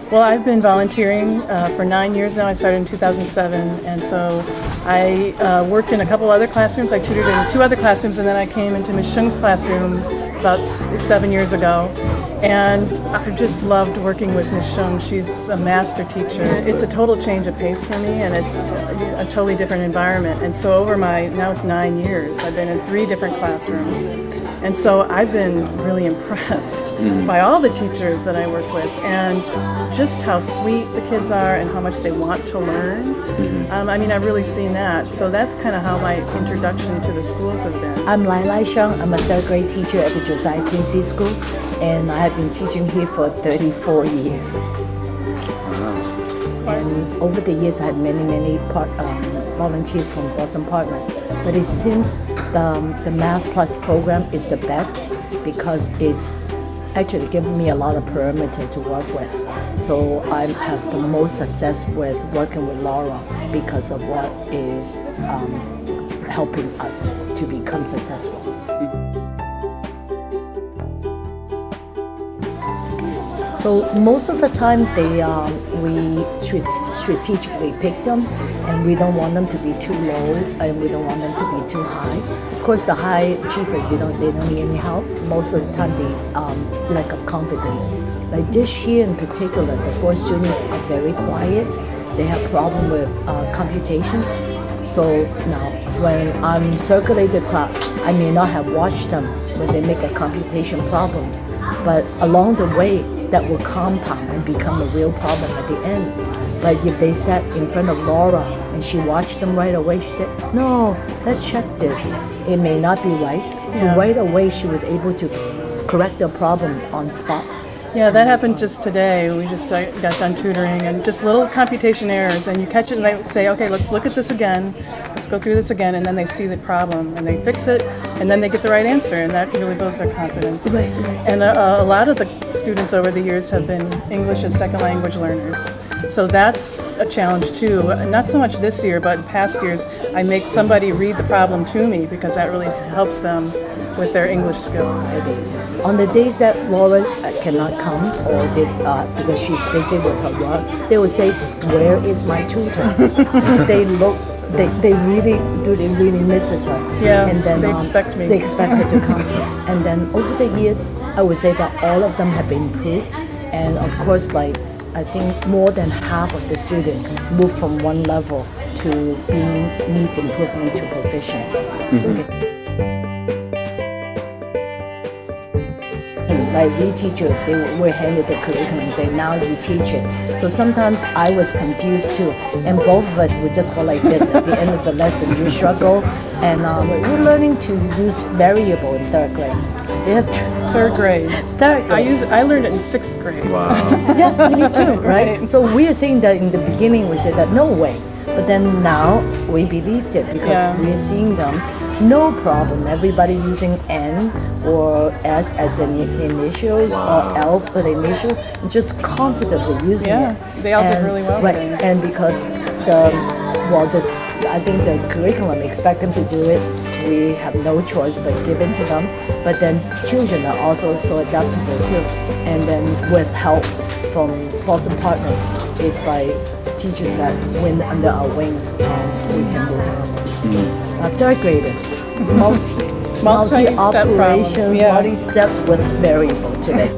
Well, I've been volunteering for 9 years now. I started in 2007, and so I worked in a couple other classrooms. I tutored in 2 other classrooms, and then I came into Ms. Sheung's classroom about 7 years ago. And I've just loved working with Ms. Sheung. She's a master teacher. It's a total change of pace for me, and it's a totally different environment. And so now it's 9 years, I've been in 3 different classrooms. And so I've been really impressed by all the teachers that I work with and just how sweet the kids are and how much they want to learn. I've really seen that. So that's kind of how my introduction to the schools have been. I'm Lai Lai Sheung. I'm a 3rd grade teacher at the Josiah Quincy School, and I have been teaching here for 34 years. And over the years, I had many volunteers from Boston Partners. But it seems the Math Plus program is the best because it's actually given me a lot of perimeter to work with. So I have the most success with working with Laura because of what is helping us to become successful. So most of the time we strategically pick them, and we don't want them to be too low, and we don't want them to be too high. Of course, the high achievers, they don't need any help. Most of the time, they lack of confidence. Like this year in particular, the 4 students are very quiet. They have problem with computations. So now, when I'm circulating the class, I may not have watched them when they make a computation problem, but along the way, that will compound and become a real problem at the end. But if they sat in front of Laura and she watched them right away, she said, "No, let's check this. It may not be right." So right away she was able to correct the problem on spot. Yeah, that happened just today. We just got done tutoring, and just little computation errors, and you catch it and they say, "Okay, let's look at this again. Let's go through this again," and then they see the problem and they fix it, and then they get the right answer, and that really builds their confidence. Right. And a lot of the students over the years have been English as second language learners, so that's a challenge too. Not so much this year, but in past years, I make somebody read the problem to me because that really helps them with their English skills. On the days that Laura cannot come or because she's busy with her work, they will say, "Where is my tutor?" They really misses her. Yeah, and then they expect me. They expect her to come. And then over the years, I would say that all of them have improved. And of course, I think more than half of the students moved from one level to being need improvement to proficient. Okay. Like we teach it, they were handed the curriculum and say, "Now you teach it." So sometimes I was confused too, and both of us would just go like this at the end of the lesson. You struggle, and we're learning to use variable in 3rd grade. They have 3rd grade. 3rd grade. I learned it in 6th grade. Wow. Yes, me too, right? So we are saying that in the beginning we said that no way, but then now we believed it because we're seeing them. No problem. Everybody using N or S as the initials or L for the initial, just confidently using it. They all did really well. Right, and because I think the curriculum expect them to do it. We have no choice but give it to them. But then children are also so adaptable too. And then with help from Boston Partners, it's like teachers that win under our wings, and we can move on. 3rd graders, multi-operations, multi-steps with variable today.